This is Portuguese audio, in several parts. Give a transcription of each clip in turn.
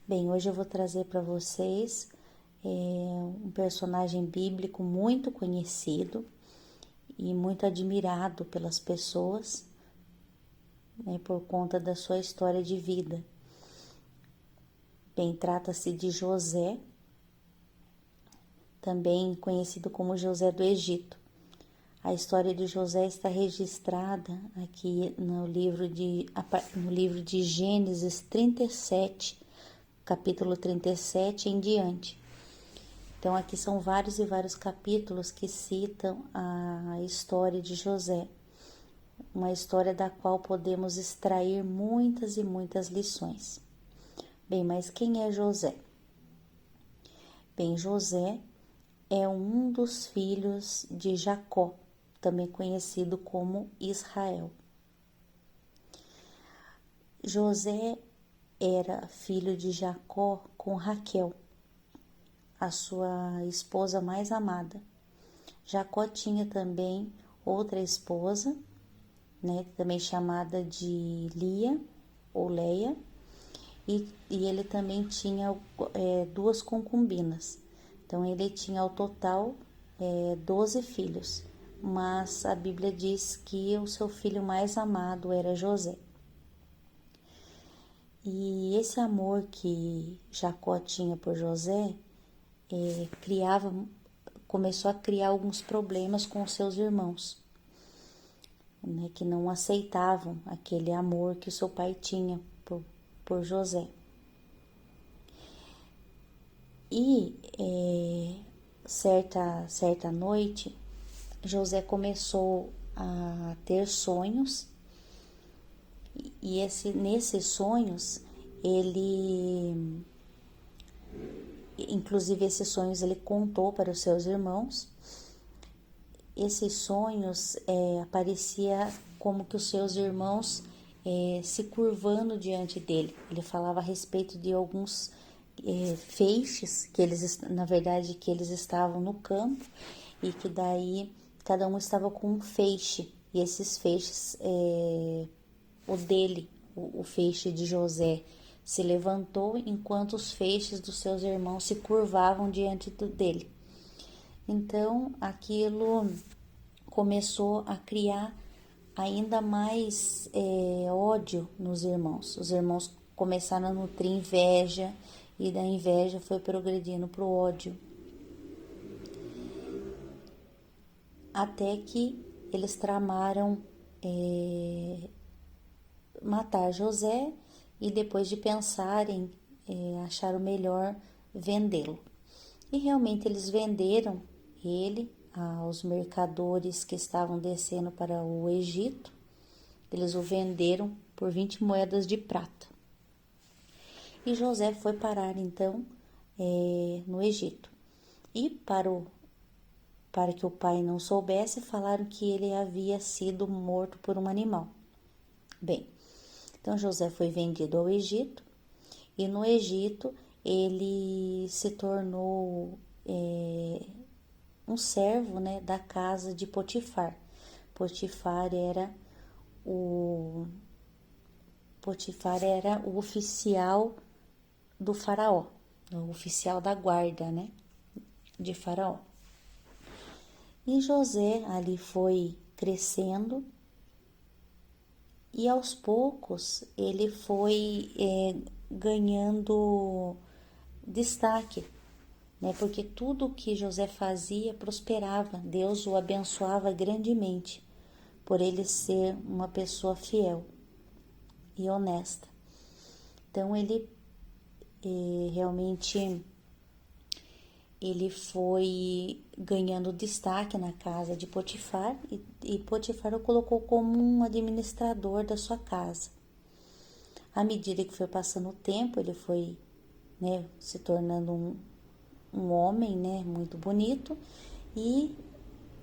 Bem, hoje eu vou trazer para vocês um personagem bíblico muito conhecido e muito admirado pelas pessoas, né, por conta da sua história de vida. Bem, trata-se de José, também conhecido como José do Egito. A história de José está registrada aqui no livro de Gênesis 37, capítulo 37 em diante. Então aqui são vários e vários capítulos que citam a história de José, uma história da qual podemos extrair muitas e muitas lições. Bem, mas quem é José? Bem, José é um dos filhos de Jacó, também conhecido como Israel. José era filho de Jacó com Raquel, a sua esposa mais amada. Jacó tinha também outra esposa, né, também chamada de Lia ou Leia, e ele também tinha 2 concubinas. Então ele tinha ao total 12 filhos, mas a Bíblia diz que o seu filho mais amado era José. E esse amor que Jacó tinha por José começou a criar alguns problemas com seus irmãos, né, que não aceitavam aquele amor que o seu pai tinha por José. E certa noite, José começou a ter sonhos, e nesses sonhos, inclusive esses sonhos ele contou para os seus irmãos. Esses sonhos aparecia como que os seus irmãos se curvando diante dele. Ele falava a respeito de alguns feixes, que eles estavam no campo, e que daí cada um estava com um feixe, e esses feixes, o feixe de José, se levantou enquanto os feixes dos seus irmãos se curvavam diante dele. Então aquilo começou a criar ainda mais ódio nos irmãos. Os irmãos começaram a nutrir inveja, e da inveja foi progredindo para o ódio, até que eles tramaram matar José, e depois de pensarem, acharam melhor vendê-lo. E realmente eles venderam ele aos mercadores que estavam descendo para o Egito. Eles o venderam por 20 moedas de prata. E José foi parar então no Egito. E para que o pai não soubesse, falaram que ele havia sido morto por um animal. Bem, então José foi vendido ao Egito, e no Egito ele se tornou um servo, né, da casa de Potifar. Potifar era o oficial do faraó, o oficial da guarda, né, de faraó. E José ali foi crescendo, e aos poucos ele foi ganhando destaque, né? Porque tudo que José fazia prosperava, Deus o abençoava grandemente, por ele ser uma pessoa fiel e honesta. Então ele realmente ele foi ganhando destaque na casa de Potifar, e Potifar o colocou como um administrador da sua casa. À medida que foi passando o tempo, ele foi, né, se tornando um homem, né, muito bonito, e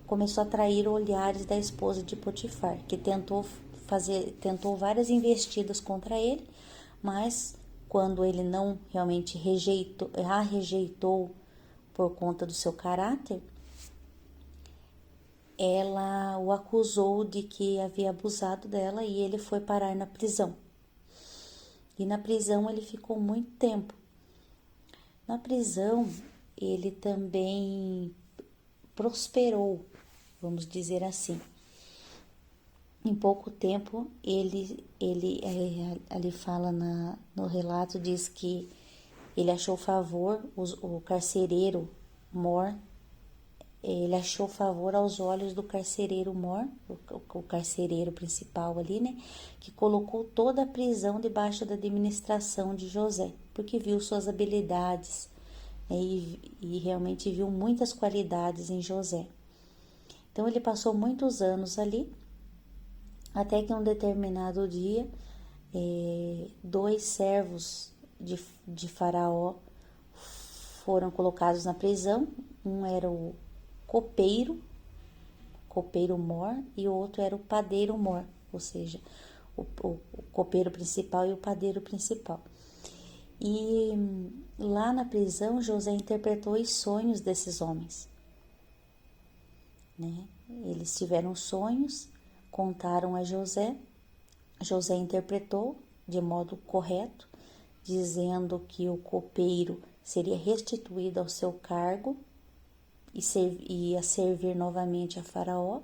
começou a atrair olhares da esposa de Potifar, que tentou várias investidas contra ele, mas quando ele não realmente rejeitou por conta do seu caráter, ela o acusou de que havia abusado dela, e ele foi parar na prisão. E na prisão ele ficou muito tempo. Na prisão, ele também prosperou, vamos dizer assim. Em pouco tempo, ali fala no relato, diz que ele achou favor, o carcereiro Mor, ele achou favor aos olhos do carcereiro Mor, o carcereiro principal ali, né? Que colocou toda a prisão debaixo da administração de José, porque viu suas habilidades, né, e realmente viu muitas qualidades em José. Então ele passou muitos anos ali, até que um determinado dia, 2 servos de Faraó foram colocados na prisão. Um era o copeiro Mor, e o outro era o padeiro Mor, ou seja, o copeiro principal e o padeiro principal. E lá na prisão, José interpretou os sonhos desses homens, né? Eles tiveram sonhos, contaram a José. José interpretou de modo correto, dizendo que o copeiro seria restituído ao seu cargo e ia servir novamente a Faraó,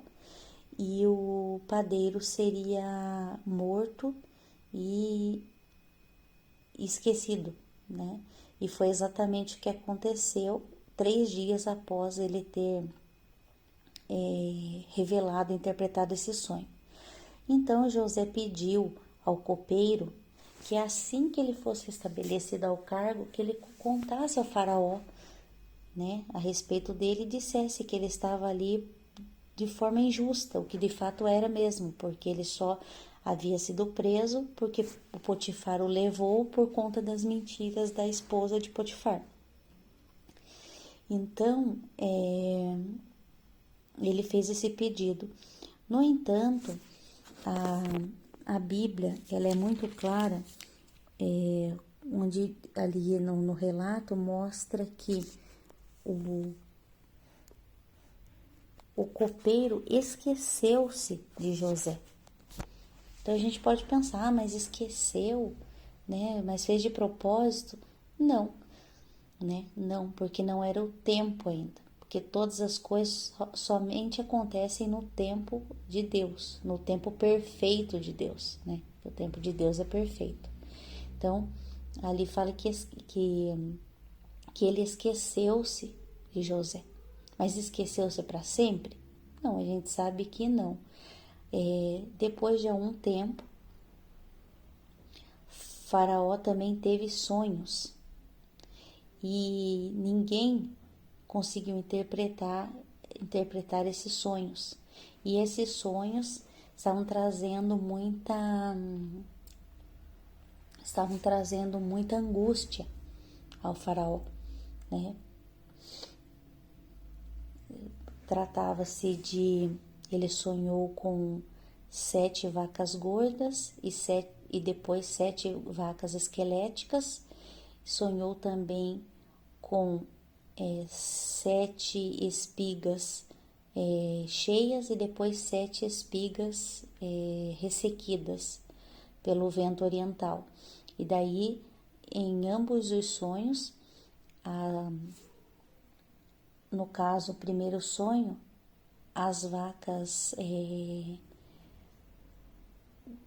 e o padeiro seria morto e esquecido, né? E foi exatamente o que aconteceu 3 dias após ele ter revelado, interpretado esse sonho. Então José pediu ao copeiro que assim que ele fosse estabelecido ao cargo, que ele contasse ao faraó, né, a respeito dele, e dissesse que ele estava ali de forma injusta, o que de fato era mesmo, porque ele só havia sido preso porque o Potifar o levou por conta das mentiras da esposa de Potifar. Então, ele fez esse pedido. No entanto, a Bíblia, ela é muito clara, onde ali no relato mostra que o copeiro esqueceu-se de José. Então a gente pode pensar, mas esqueceu, né? Mas fez de propósito? Não, né? Não, porque não era o tempo ainda. Porque todas as coisas somente acontecem no tempo de Deus, no tempo perfeito de Deus, né? O tempo de Deus é perfeito. Então, ali fala que ele esqueceu-se de José. Mas esqueceu-se para sempre? Não, a gente sabe que não. Depois de algum tempo, Faraó também teve sonhos e ninguém conseguiu interpretar esses sonhos. E esses sonhos estavam trazendo muita angústia ao faraó, né? Tratava-se de... Ele sonhou com 7 vacas gordas e depois 7 vacas esqueléticas. Sonhou também com 7 espigas cheias e depois 7 espigas ressequidas pelo vento oriental. E daí, em ambos os sonhos, no caso, o primeiro sonho, as vacas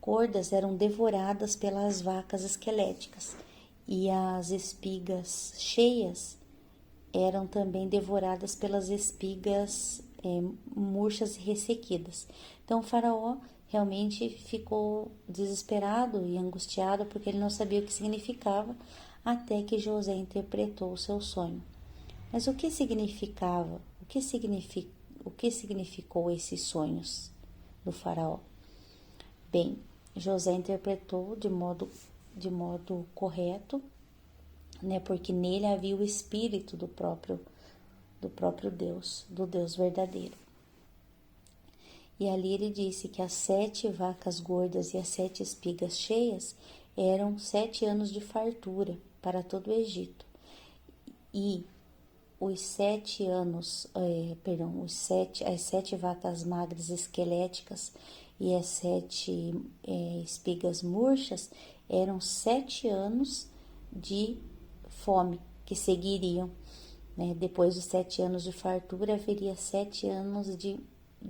gordas eram devoradas pelas vacas esqueléticas e as espigas cheias eram também devoradas pelas espigas murchas e ressequidas. Então o faraó realmente ficou desesperado e angustiado porque ele não sabia o que significava, até que José interpretou o seu sonho. Mas o que significava? O que significou esses sonhos do faraó? Bem, José interpretou de modo correto, né? Porque nele havia o espírito do próprio Deus, do Deus verdadeiro. E ali ele disse que as 7 vacas gordas e as 7 espigas cheias eram 7 anos de fartura para todo o Egito. E os 7 anos, as 7 vacas magras esqueléticas e as 7 espigas murchas eram 7 anos de fome, que seguiriam, né? Depois de 7 anos de fartura, haveria 7 anos de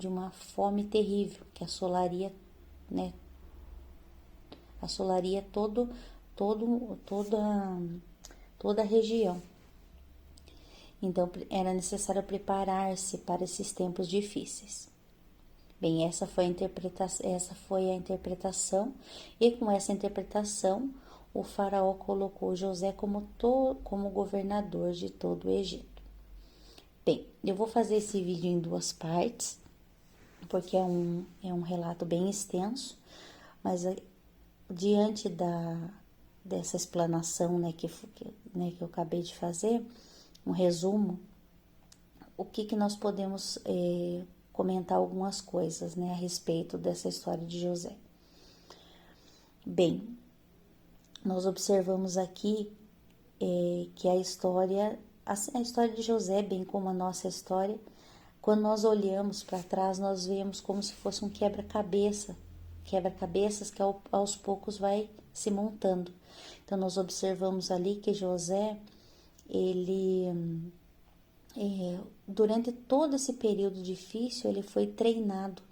uma fome terrível que assolaria, né? Assolaria toda a região. Então, era necessário preparar-se para esses tempos difíceis. Bem, essa foi a interpretação, e com essa interpretação, o faraó colocou José como governador de todo o Egito. Bem, eu vou fazer esse vídeo em 2 partes, porque é um relato bem extenso, mas diante dessa explanação, né, que eu acabei de fazer, um resumo, o que nós podemos comentar algumas coisas, né, a respeito dessa história de José. Bem, nós observamos aqui que a história de José, bem como a nossa história, quando nós olhamos para trás, nós vemos como se fosse um quebra-cabeças que aos poucos vai se montando. Então, nós observamos ali que José, ele, durante todo esse período difícil, ele foi treinado,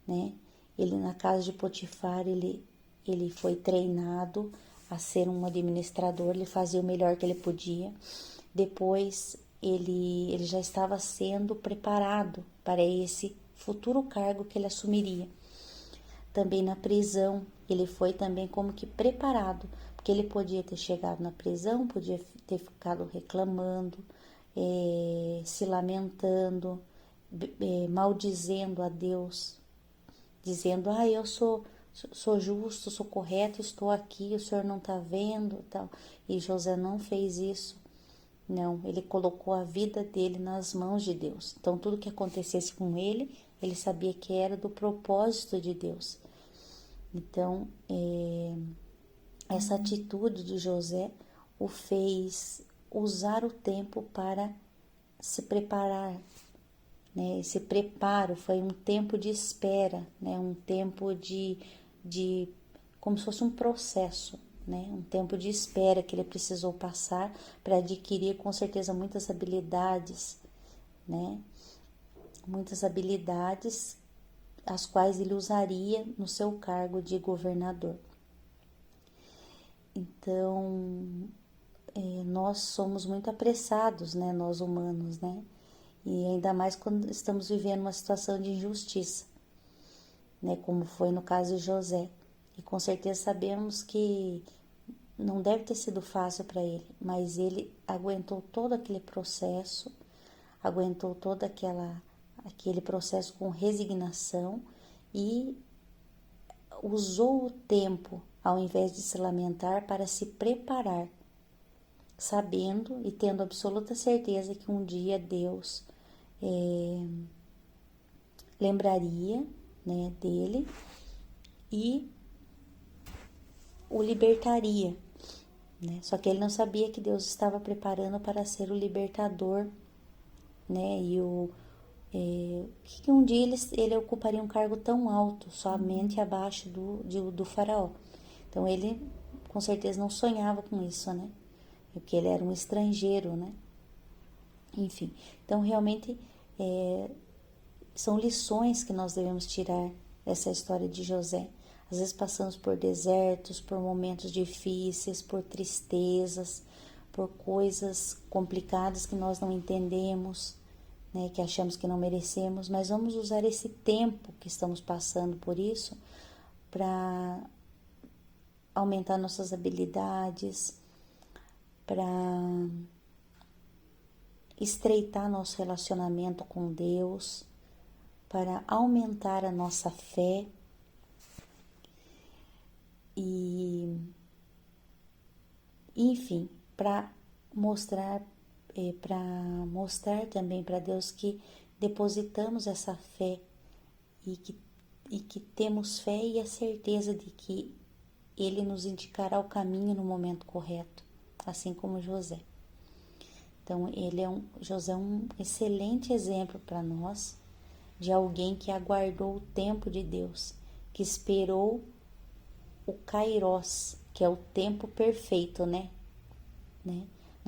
né? Ele, na casa de Potifar, ele foi treinado a ser um administrador, ele fazia o melhor que ele podia. Depois, ele já estava sendo preparado para esse futuro cargo que ele assumiria. Também na prisão, ele foi também como que preparado, porque ele podia ter chegado na prisão, podia ter ficado reclamando, se lamentando, maldizendo a Deus, dizendo, eu sou justo, sou correto, estou aqui, o Senhor não está vendo, tal. E José não fez isso. Não, ele colocou a vida dele nas mãos de Deus. Então, tudo que acontecesse com ele, ele sabia que era do propósito de Deus. Então, essa atitude de José o fez usar o tempo para se preparar, né? Esse preparo foi um tempo de espera, né? Um tempo de como se fosse um processo, né? Um tempo de espera que ele precisou passar para adquirir com certeza muitas habilidades, né? Muitas habilidades as quais ele usaria no seu cargo de governador. Então, nós somos muito apressados, né? Nós humanos, né? E ainda mais quando estamos vivendo uma situação de injustiça, né? Como foi no caso de José. E com certeza sabemos que não deve ter sido fácil para ele, mas ele aguentou todo aquele processo, aguentou todo aquele processo com resignação e usou o tempo, ao invés de se lamentar, para se preparar, sabendo e tendo absoluta certeza que um dia Deus lembraria, né, dele e o libertaria, né? Só que ele não sabia que Deus estava preparando para ser o libertador, né? E que um dia ele ocuparia um cargo tão alto, somente abaixo do faraó. Então ele com certeza não sonhava com isso, né? Porque ele era um estrangeiro, né? Enfim, então realmente são lições que nós devemos tirar dessa história de José. Às vezes passamos por desertos, por momentos difíceis, por tristezas, por coisas complicadas que nós não entendemos, né, que achamos que não merecemos, mas vamos usar esse tempo que estamos passando por isso para aumentar nossas habilidades, para estreitar nosso relacionamento com Deus, para aumentar a nossa fé e, enfim, para mostrar também para Deus que depositamos essa fé e que temos fé e a certeza de que Ele nos indicará o caminho no momento correto, assim como José. Então, José é um excelente exemplo para nós de alguém que aguardou o tempo de Deus, que esperou o Kairos, que é o tempo perfeito, né?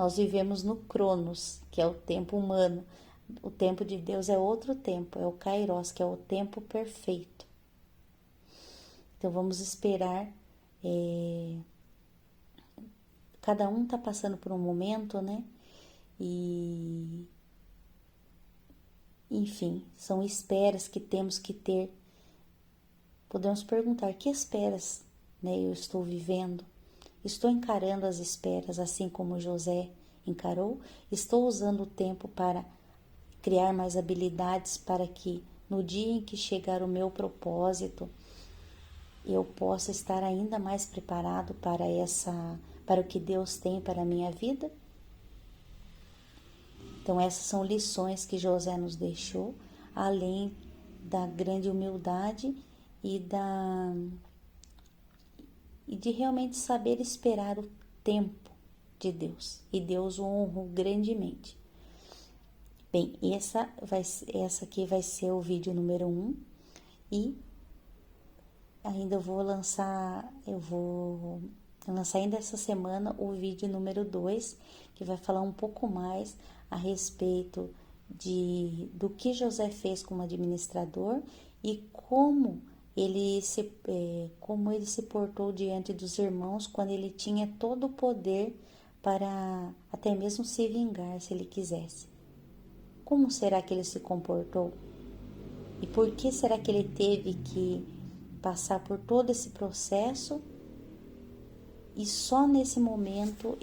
Nós vivemos no Cronos, que é o tempo humano. O tempo de Deus é outro tempo, é o Kairos, que é o tempo perfeito. Então vamos esperar. Cada um está passando por um momento, né? E enfim, são esperas que temos que ter. Podemos perguntar: que esperas, né, eu estou vivendo? Estou encarando as esperas assim como José encarou? Estou usando o tempo para criar mais habilidades para que no dia em que chegar o meu propósito, eu possa estar ainda mais preparado para o que Deus tem para a minha vida? Então essas são lições que José nos deixou, além da grande humildade e de realmente saber esperar o tempo de Deus. E Deus o honrou grandemente. Bem, essa aqui vai ser o vídeo número 1 e ainda eu vou lançar ainda essa semana o vídeo número 2, que vai falar um pouco mais a respeito do que José fez como administrador e como ele se portou diante dos irmãos quando ele tinha todo o poder para até mesmo se vingar se ele quisesse. Como será que ele se comportou? E por que será que ele teve que passar por todo esse processo e só nesse momento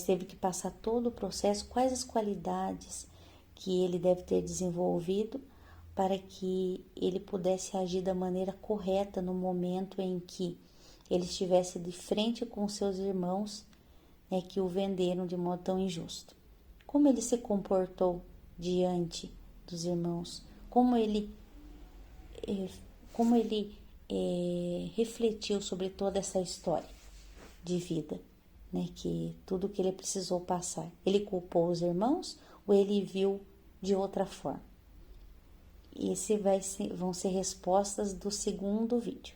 teve que passar todo o processo? Quais as qualidades que ele deve ter desenvolvido para que ele pudesse agir da maneira correta no momento em que ele estivesse de frente com seus irmãos, né, que o venderam de modo tão injusto? Como ele se comportou diante dos irmãos? Como ele refletiu sobre toda essa história de vida, né? Que tudo que ele precisou passar. Ele culpou os irmãos ou ele viu de outra forma? Vão ser respostas do segundo vídeo.